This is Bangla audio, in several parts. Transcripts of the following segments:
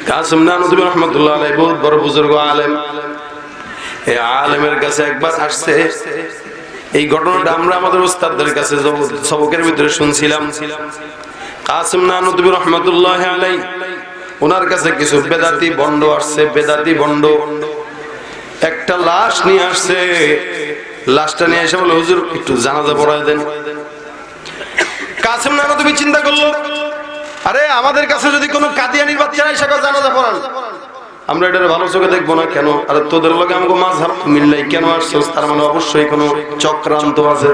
কাসিম নানুতুবি রাহমাতুল্লাহ আলাইহি বহুত বড় বুজুর্গ আলেম। এই আলেমের কাছে একবার আসছে, এই ঘটনাটা আমরা আমাদের উস্তাদদের কাছে সবকের ভিতরে শুনছিলাম। কাসিম নানুতুবি রাহমাতুল্লাহ আলাইহি ওনার কাছে কিছু বেদাতি বন্ড আসছে, বেদাতি বন্ড একটা লাশ নিয়ে আসছে। লাশটা নিয়ে এসে বলে, হুজুর একটু জানাজা পড়ায় দেন। কাসিম নানুতুবি চিন্তা করলো, আরে আমাদের কাছে যদি কোনো কাদিয়ানির বাচ্চারা এসে জানাজা পড়ান, আমরা এটার ভালো চোখে দেখবো না কেন? আর তোদের লগে আমাকে মাযহাব মিললাই কেন আসছে? তার মানে অবশ্যই কোনো চক্রান্ত আছে।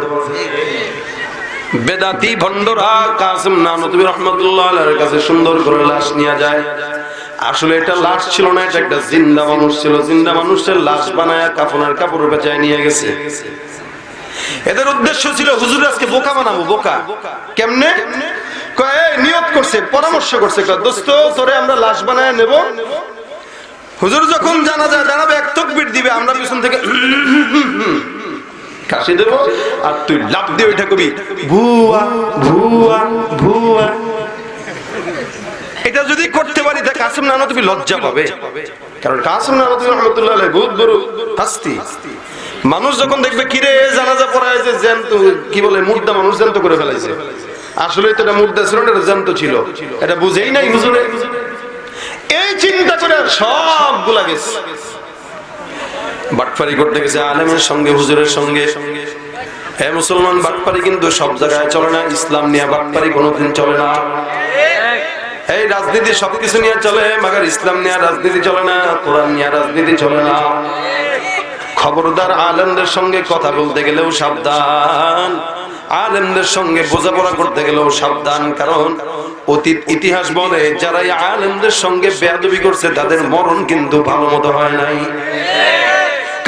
বেদাতি ভণ্ডরা কাসিম নানুতুবি রাহমাতুল্লাহ আলাইহির কাছে সুন্দর করে লাশ নিয়ে যায়। আসলে এটা লাশ ছিল না, এটা একটা জিন্দা মানুষ ছিল। জিন্দা মানুষের লাশ বানায় কাফনের কাপড় বেচায় নিয়ে গেছে। এদের উদ্দেশ্য ছিল হুজুর আজকে বোকা বানাবো। বোকা কেমনে? নিয়ত করছে, পরামর্শ করছে, দোস্ত তোরে আমরা লাশ বানায় নেব, হুজুর যখন জানাজা দাঁড়াবে এক তাকবীর দিবে, আমরা পিছন থেকে কাশি দেব, আর তুই লাফ দিয়ে ওইটা কবি ভুয়া ভুয়া ভুয়া। এটা যদি করতে পারি তা কাসিম নানুতুবি লজ্জা পাবে, কারণ কাসিম নানুতুবি রাহমাতুল্লাহ আলাইহি বহুত বড় হাস্তি। মানুষ যখন দেখবে কিরে জানাজা পড়ায় যে জ্যান্ত, কি বলে মুর্দা মানুষ জ্যান্ত করে ফেলাইছে, আসলে তো এটা মুর্দা ছিল না, এটা জ্যান্ত ছিল, এটা বুঝেই নাই হুজুরে। এই চিন্তা করে সবগুলা গেছে, বাটপারি করতে গেছে আলেমের সঙ্গে, হুজুরের সঙ্গে। হে মুসলমান, বাটপারি কিন্তু সব জায়গায় চলে না। ইসলাম নিয়ে বাটপারি কোনোদিন চলে না। এই রাজনীতি সবকিছু নিয়ে চলে, মাগার ইসলাম নিয়ে রাজনীতি চলে না, কোরআন নিয়ে রাজনীতি চলে না। খবরদার, আলেমদের সঙ্গে কথা বলতে গেলেও সাবধান, আলেমদের সঙ্গে বোঝাপড়া করতে গেলেও সাবধান। কারণ অতীত ইতিহাস বলে যারা আলেমদের সঙ্গে বেয়াদবি করছে তাদের মরণ কিন্তু ভালো মতো হয় নাই।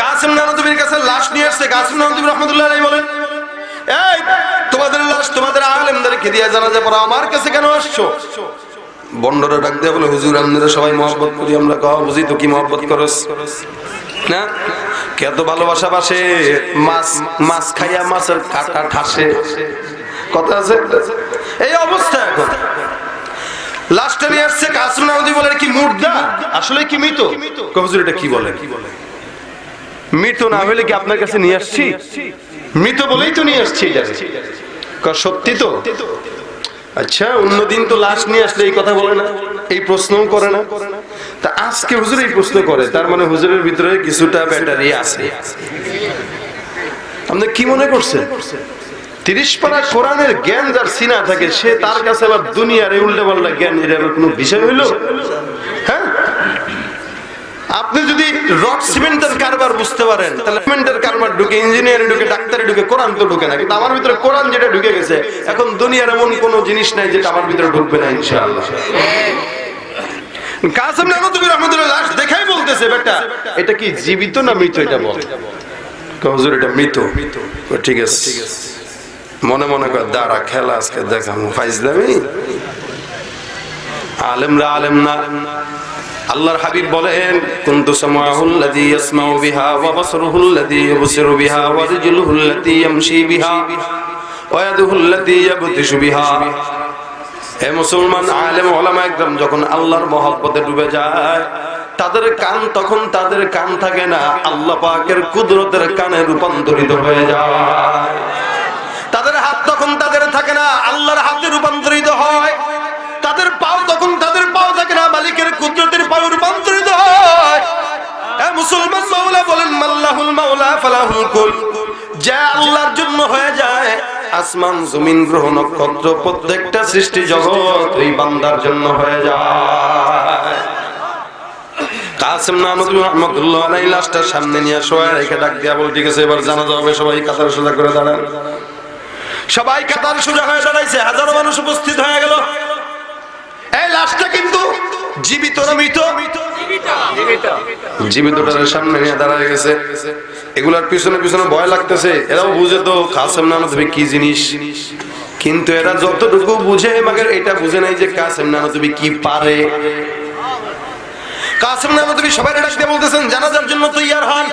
কাসিম নানুতুবির কাছে লাশ নিয়ে আসছে। কাসিম নানুতুবি রাহমাতুল্লাহ আলাইহি বলেন, এই তোমাদের লাশ তোমাদের আলেমদেরকে দিয়ে জানাজা পড়া, আমার কাছে কেন আসছো? বন্ডরা ডাক দিয়ে বলে, হুজুর আপনারা সবাই মহব্বত করি আমরা। কও বুঝি তো কি মহব্বত করস না? কত ভালোবাসা বাসে, মাছ মাছ খাইয়া মাছের কাটা ঠাসে, কথা আছে। এই অবস্থা এখন। লাশটা নিয়ে আসছে। কাসিম নানুতুবি বলে, কি মুর্দা? আসলে কি মৃত? হুজুর এটা কি বলে? মৃত না হলে কি আপনার কাছে নিয়ে আসছি? মৃত বলেই তো নিয়ে আসছি। সত্যি তো? আচ্ছা, অন্যদিন তো লাশ নিয়ে আসলে এই কথা বলে না, এই প্রশ্নও করে না। তা আজকে হুজুর এই প্রশ্ন করে, তার মানে হুজুরের ভিতরে কিছুটা ব্যাটারি আছে। আপনি কি মনে করছেন 30 পারা কোরআনের জ্ঞান যার সিনা থাকে, সে তার কাছে আবার দুনিয়ার এই উল্টা পাল্টা জ্ঞান, এটা কোনো বিষয় হইল? হ্যাঁ, আপনি যদি রড সিমেন্টের কারবার বুঝতে পারেন, তাহলে সিমেন্টের কারবার ঢুকে, ইঞ্জিনিয়ারে ঢুকে, ডাক্তারে ঢুকে, কোরআন তো ঢুকে না। কিন্তু আমার ভিতরে কোরআন যেটা ঢুকে গেছে, এখন দুনিয়ার এমন কোনো জিনিস নাই যেটা আমার ভিতরে ঢুকবে না ইনশাআল্লাহ। কাসিম নানুতুবি রাহমাতুল্লাহ লাশ দেখাই বলতেছে, বেটা এটা কি জীবিত না মৃত এটা বল। হুজুর এটা মৃত। ঠিক আছে, মনে মনে করে দাঁড়া, খেলা আজকে দেখামু ফাইজলামি। আলেমরা আলেম না। আল্লাহর হাবিব বলেন, কুনতু সামাউল্লাযী ইয়াসমাউ বিহা ওয়া বাসরুহুল্লাযী ইউবসিরু বিহা ওয়া রিজলুহুল্লাতী ইয়ামশি বিহা ওয়া ইয়াদুহুল্লাতী ইয়াবতিশু বিহা। হে মুসলমান, আলেম ওলামা একদম যখন আল্লাহর মহব্বতে ডুবে যায়, তাদের কান তখন তাদের কান থাকে না, আল্লাহ পাকের কুদরতের কানে রূপান্তরিত হয়ে যায়। তাদের হাত তখন তাদের থাকে না, আল্লাহর হাতে রূপান্তরিত হয়। তাদের পাও তখন তাদের পাও থাকে না, মালিকের কুদরতের পাও রূপান্তরিত হয়। হে মুসলমান, মাওলা বলেন, মাল্লাহুল মাওলা ফালাহুল কুল। যা আল্লাহর জন্য হয়ে যায়, আসমান জমিন গ্রহ নক্ষত্র প্রত্যেকটা সৃষ্টি জগৎ ওই বান্দার জন্য হয়ে যায়। কাসিম নানুতুবি রাহমাতুল্লাহ আলাইহি লাশটা সামনে নিয়ে শোয়া রেখে ডাক দিয়া বল, ঠিক আছে এবার জানাজা হবে, সবাই কাতার সোজা করে দাঁড়ান। সবাই কাতার সোজা হয়ে দাঁড়াইছে, হাজারো মানুষ উপস্থিত হয়ে গেল। এই লাশটা কিন্তু জীবিত না মৃত? জীবিতটার সামনে নিয়ে দাঁড়ায় গেছে। এগুলার পিছনে পিছনে ভয় লাগতেছে। এরাও বুঝে তো কাসিম নানুতুবি কি জিনিস, কিন্তু এরা যতটুকু বুঝে, মাগের এটা বুঝে নাই যে কাসিম নানুতুবি কি পারে। কাসিম নানুতুবি সবাই ডাকতে বলতেছেন, জানাজার জন্য তৈয়ার হন।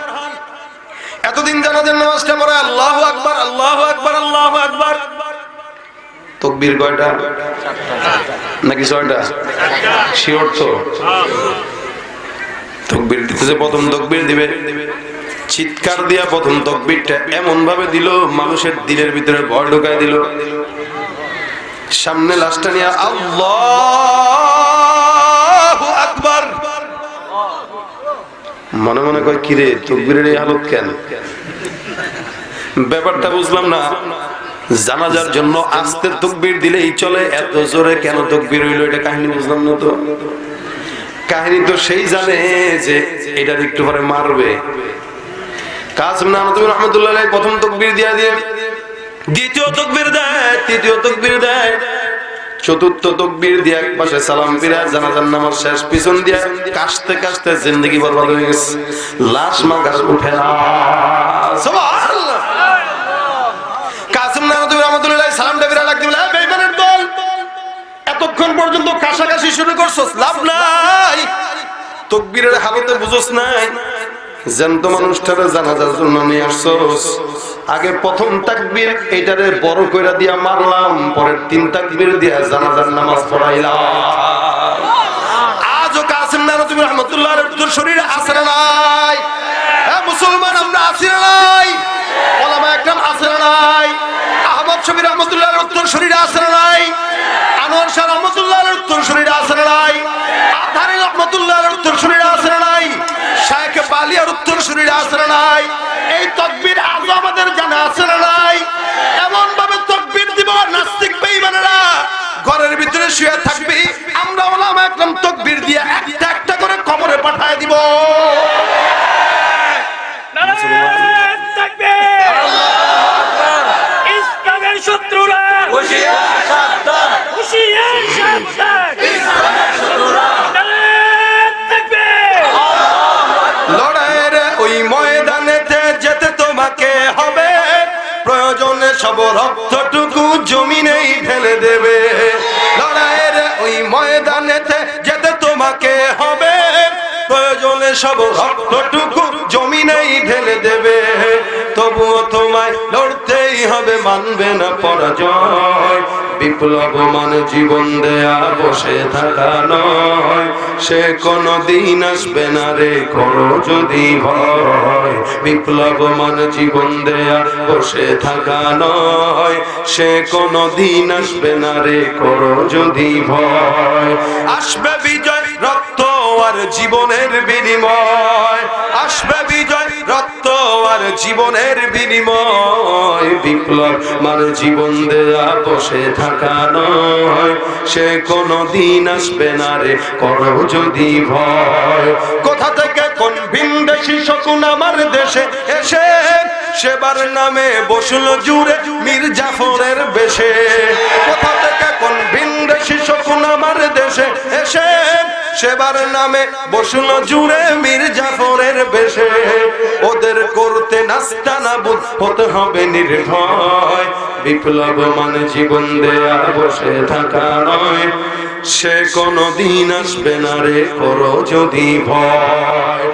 এতদিন জানাজার নামাজটা পড়ে আল্লাহু আকবার আল্লাহু আকবার আল্লাহু আকবার, তাকবীর কয়টা নাকি 6টা? শিওর তো? তাকবীর দিতেছে, প্রথম তাকবীর দিবে, চিৎকার দিয়া প্রথম তাকবীরটা এমন ভাবে দিল মানুষের দিলের ভিতরে ভয় ঢুকায় দিল। সামনে লাশটা নিয়ে আল্লাহু আকবার, মনে মনে কয় কিরে তাকবীরের এই হালত কেন? ব্যাপারটা বুঝলাম না। জানাজার জন্য আস্তে তাকবীর দিলেই চলে, এত জোরে কেন তাকবীর হইলো এটা কাহিনী বুঝলাম না তো। কাহিনী তো সেই জানে যে এটার একটু পরে মারবে। কাসিম নানতুবি রাহমাতুল্লাহ আলাইহি প্রথম তাকবীর দিয়ে দ্বিতীয় তাকবীর দেয়, তৃতীয় তাকবীর দেয়, চতুর্থ তাকবীর দিয়ে এক পাশে সালাম ফিরে জানাজার নামাজ শেষ, পিছন দিয়ে কাশতে কাশতে জিন্দেগি বরবাদ হয়ে গেছে। লাশ মাগার উঠে না। সুবহানাল্লাহ। কাসিম নানতুবি রাহমাতুল্লাহ আলাইহি সালামটা ফিরে ডাক দিলেন, এই বেঈমানের দল, এতক্ষণ পর্যন্ত কাশাকাশি শুরু করছস, লাভ নাই। তাকবীরের হালতে বুঝছস নাই, জ্যান্ত মানুষটারে জানাজার জন্য নিয়ে আসছস। আগে প্রথম তাকবীর এটারে বড় কইরা দিয়া মারলাম, পরের 3 তাকবীর দিয়া জানাজার নামাজ পড়াইলাম। আজও কাসিম নানতুবি রাহমাতুল্লাহ আলাইহির উত্তর শরীরে আছে না নাই? হ্যাঁ মুসলমান আমরা আছি না নাই? ওলামা একরাম আছে না নাই? আহমদ শফি রাহমাতুল্লাহ আলাইহির উত্তর শরীরে আছে না নাই? আনোয়ার শাহ রাহমাতুল্লাহ আলাইহির উত্তর শরীরে আছে না নাই? আধারী রাহমাতুল্লাহ আলাইহির উত্তর শরীরে আছে না নাই? শায়েখ বালিয়ার উত্তর শরীরে আছে না নাই? এই তাকবীর আজও আমাদের জানা আছে না নাই? এমন ভাবে তাকবীর দিব নাস্তিক বেঈমানেরা ঘরের ভিতরে শুয়ে থাকবি, আমরা ওলামা একরাম তাকবীর দিয়ে একটা একটা করে কবরে পাঠায় দিব। নারায়ে তাকবীর, ইসলামের শত্রুরা হুঁশিয়ার সাবধান, হুঁশিয়ার সাবধান, ইসলামের শত্রুরা। নারায়ে তাকবীর। লড়াইয়ের ওই ময়দানেতে যেতে তোমাকে হবে, প্রয়োজনে সব রক্তটুকু জমিনেই ঢেলে দেবে। লড়াইয়ের ওই ময়দানেতে যেতে তোমাকে হবে, প্রয়োজনে সব রক্তটুকু জমিনেই ঢেলে দেবে। তবুও তোমায় লড়তেই হবে, মানবে না পরাজয়। বিপ্লব মানে জীবন দেয়া, বসে থাকা নয়। সে কোনদিন আসবে না রে, করো যদি ভয়। বিপ্লব মানে জীবন দেয়া, বসে থাকা নয়। সে কোনদিন আসবে না রে, করো যদি ভয়। আসবে বিজয়, রক্ত আর জীবনের বিনিময়। আসবে বিজয়, রক্ত আর জীবনের বিনিময়। বিপ্লব মানে জীবন দেয়া, বসে থাকা নয়। সে কোনদিন আসবে না রে, করো যদি ভয়। কোথা থেকে কোন ভিনদেশী শকুন আমার দেশে এসে সেবার নামে বসলো জুড়ে মীর জাফরের বেশে। কোথা থেকে কোন ভিনদেশী শকুন আমার দেশে এসে সেবার নামে বসলো জুড়ে মীর জাফরের বেশে। ওদের করতে নাস্তানাবুদ হতে হবে নির্ভয়। বিপ্লব মানে জীবন দেয়া, বসে থাকা নয়। সে কোনদিন আসবে না রে, করো যদি ভয়।